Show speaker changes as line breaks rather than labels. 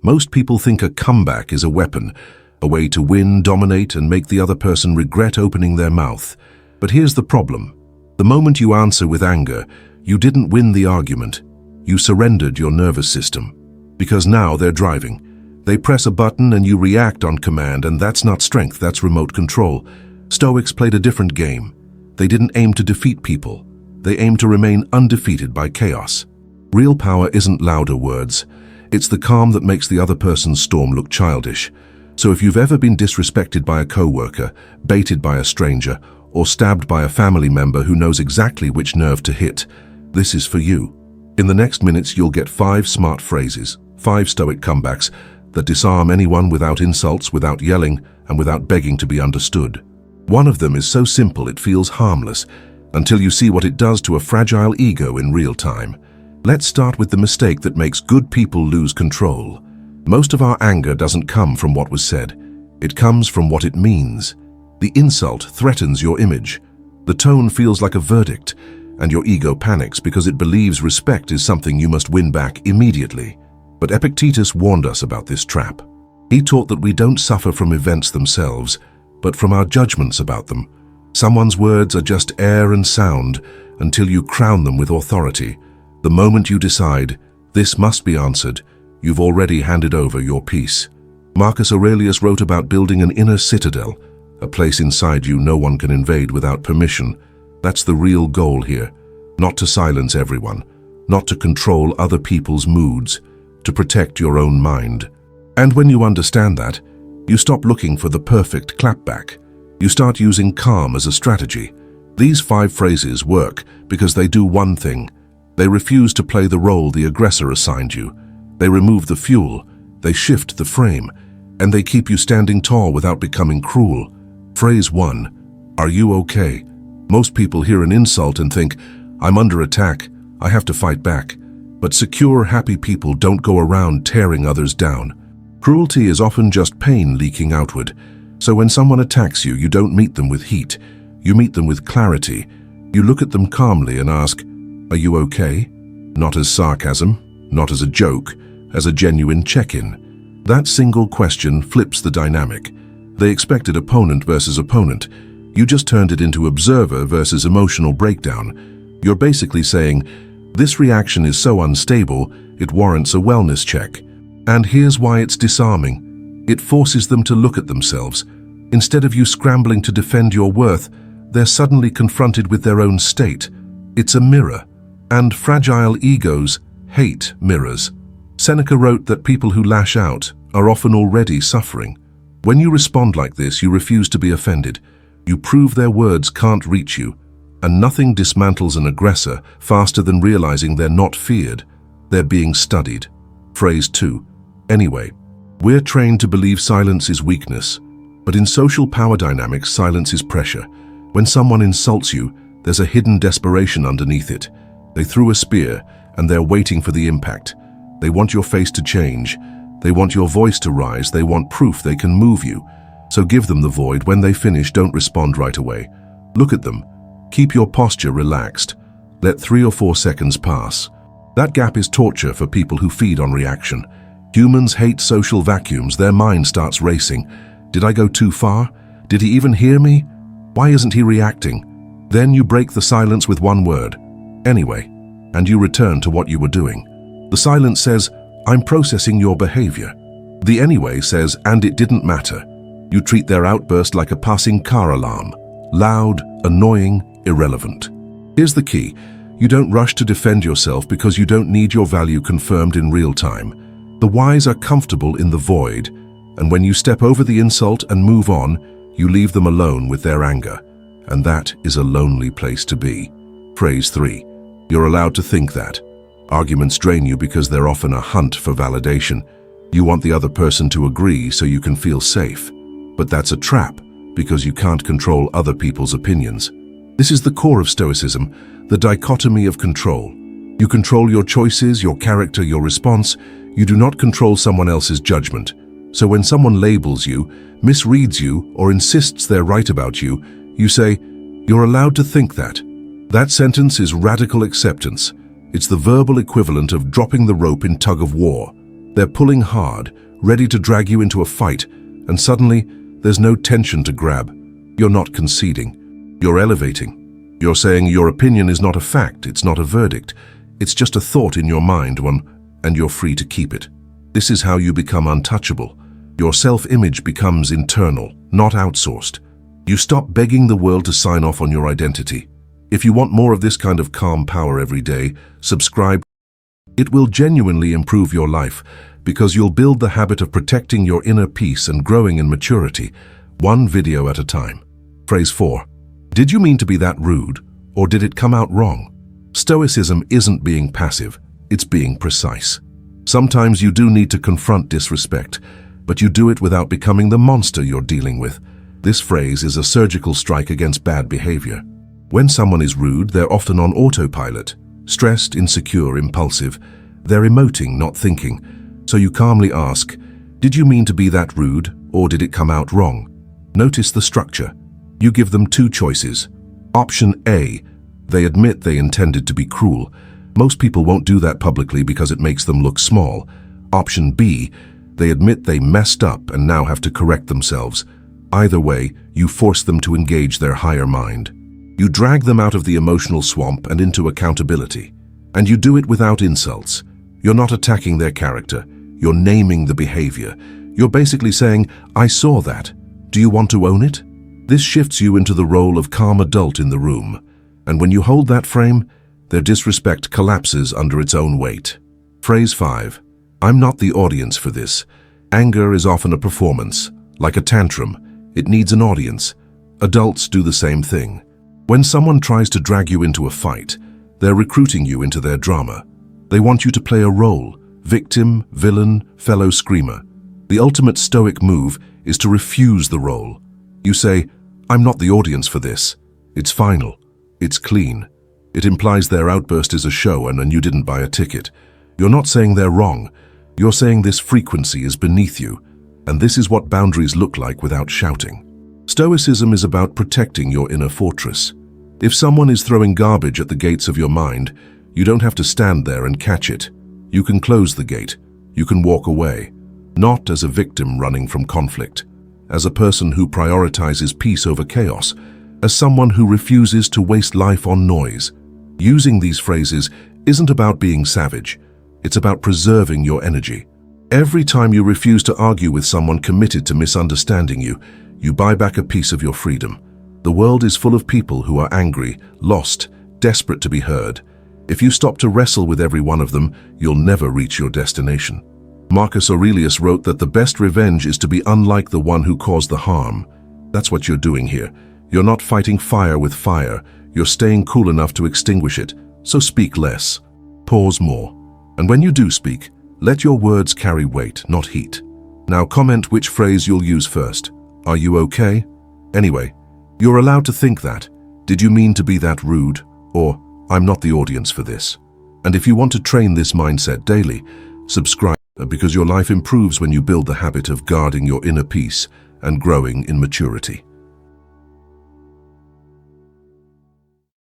Most people think a comeback is a weapon, a way to win, dominate, and make the other person regret opening their mouth. But here's the problem. The moment you answer with anger, you didn't win the argument. You surrendered your nervous system. Because now they're driving. They press a button and you react on command, and that's not strength, that's remote control. Stoics played a different game. They didn't aim to defeat people. They aimed to remain undefeated by chaos. Real power isn't louder words. It's the calm that makes the other person's storm look childish. So if you've ever been disrespected by a coworker, baited by a stranger, or stabbed by a family member who knows exactly which nerve to hit, this is for you. In the next minutes, you'll get 5 smart phrases, 5 stoic comebacks that disarm anyone without insults, without yelling, and without begging to be understood. One of them is so simple it feels harmless, until you see what it does to a fragile ego in real time. Let's start with the mistake that makes good people lose control. Most of our anger doesn't come from what was said. It comes from what it means. The insult threatens your image. The tone feels like a verdict, and your ego panics because it believes respect is something you must win back immediately. But Epictetus warned us about this trap. He taught that we don't suffer from events themselves, but from our judgments about them. Someone's words are just air and sound until you crown them with authority. The moment you decide, this must be answered, you've already handed over your peace. Marcus Aurelius wrote about building an inner citadel, a place inside you no one can invade without permission. That's the real goal here. Not to silence everyone, not to control other people's moods, to protect your own mind. And when you understand that, you stop looking for the perfect clapback. You start using calm as a strategy. These 5 phrases work because they do one thing. They refuse to play the role the aggressor assigned you. They remove the fuel, they shift the frame, and they keep you standing tall without becoming cruel. Phrase 1. Are you okay? Most people hear an insult and think, I'm under attack, I have to fight back. But secure, happy people don't go around tearing others down. Cruelty is often just pain leaking outward. So when someone attacks you, you don't meet them with heat. You meet them with clarity. You look at them calmly and ask, are you okay? Not as sarcasm, not as a joke, as a genuine check-in. That single question flips the dynamic. They expected opponent versus opponent. You just turned it into observer versus emotional breakdown. You're basically saying, this reaction is so unstable, it warrants a wellness check. And here's why it's disarming. It forces them to look at themselves. Instead of you scrambling to defend your worth, they're suddenly confronted with their own state. It's a mirror. And fragile egos hate mirrors. Seneca wrote that people who lash out are often already suffering. When you respond like this, you refuse to be offended. You prove their words can't reach you. And nothing dismantles an aggressor faster than realizing they're not feared. They're being studied. Phrase 2. Anyway, we're trained to believe silence is weakness. But in social power dynamics, silence is pressure. When someone insults you, there's a hidden desperation underneath it. They threw a spear, and they're waiting for the impact. They want your face to change. They want your voice to rise. They want proof they can move you. So give them the void. When they finish, don't respond right away. Look at them. Keep your posture relaxed. Let 3 or 4 seconds pass. That gap is torture for people who feed on reaction. Humans hate social vacuums. Their mind starts racing. Did I go too far? Did he even hear me? Why isn't he reacting? Then you break the silence with one word. Anyway, and you return to what you were doing. The silence says, I'm processing your behavior. The anyway says, and it didn't matter. You treat their outburst like a passing car alarm. Loud, annoying, irrelevant. Here's the key. You don't rush to defend yourself because you don't need your value confirmed in real time. The wise are comfortable in the void, and when you step over the insult and move on, you leave them alone with their anger. And that is a lonely place to be. Phrase 3. You're allowed to think that. Arguments drain you because they're often a hunt for validation. You want the other person to agree so you can feel safe. But that's a trap, because you can't control other people's opinions. This is the core of Stoicism, the dichotomy of control. You control your choices, your character, your response. You do not control someone else's judgment. So when someone labels you, misreads you, or insists they're right about you, you say, you're allowed to think that. That sentence is radical acceptance. It's the verbal equivalent of dropping the rope in tug of war. They're pulling hard, ready to drag you into a fight, and suddenly, there's no tension to grab. You're not conceding. You're elevating. You're saying your opinion is not a fact, it's not a verdict. It's just a thought in your mind, and you're free to keep it. This is how you become untouchable. Your self-image becomes internal, not outsourced. You stop begging the world to sign off on your identity. If you want more of this kind of calm power every day, subscribe. It will genuinely improve your life because you'll build the habit of protecting your inner peace and growing in maturity, one video at a time. Phrase 4. Did you mean to be that rude, or did it come out wrong? Stoicism isn't being passive, it's being precise. Sometimes you do need to confront disrespect, but you do it without becoming the monster you're dealing with. This phrase is a surgical strike against bad behavior. When someone is rude, they're often on autopilot, stressed, insecure, impulsive. They're emoting, not thinking. So you calmly ask, did you mean to be that rude, or did it come out wrong? Notice the structure. You give them two choices. Option A, they admit they intended to be cruel. Most people won't do that publicly because it makes them look small. Option B, they admit they messed up and now have to correct themselves. Either way, you force them to engage their higher mind. You drag them out of the emotional swamp and into accountability. And you do it without insults. You're not attacking their character. You're naming the behavior. You're basically saying, I saw that. Do you want to own it? This shifts you into the role of calm adult in the room. And when you hold that frame, their disrespect collapses under its own weight. Phrase 5. I'm not the audience for this. Anger is often a performance, like a tantrum. It needs an audience. Adults do the same thing. When someone tries to drag you into a fight, they're recruiting you into their drama. They want you to play a role, victim, villain, fellow screamer. The ultimate Stoic move is to refuse the role. You say, I'm not the audience for this. It's final. It's clean. It implies their outburst is a show and you didn't buy a ticket. You're not saying they're wrong. You're saying this frequency is beneath you. And this is what boundaries look like without shouting. Stoicism is about protecting your inner fortress. If someone is throwing garbage at the gates of your mind, you don't have to stand there and catch it. You can close the gate. You can walk away. Not as a victim running from conflict, as a person who prioritizes peace over chaos, as someone who refuses to waste life on noise. Using these phrases isn't about being savage. It's about preserving your energy. Every time you refuse to argue with someone committed to misunderstanding you, you buy back a piece of your freedom. The world is full of people who are angry, lost, desperate to be heard. If you stop to wrestle with every one of them, you'll never reach your destination. Marcus Aurelius wrote that the best revenge is to be unlike the one who caused the harm. That's what you're doing here. You're not fighting fire with fire. You're staying cool enough to extinguish it. So speak less. Pause more. And when you do speak, let your words carry weight, not heat. Now comment which phrase you'll use first. Are you okay? Anyway, you're allowed to think that. Did you mean to be that rude? Or, I'm not the audience for this. And if you want to train this mindset daily, subscribe because your life improves when you build the habit of guarding your inner peace and growing in maturity.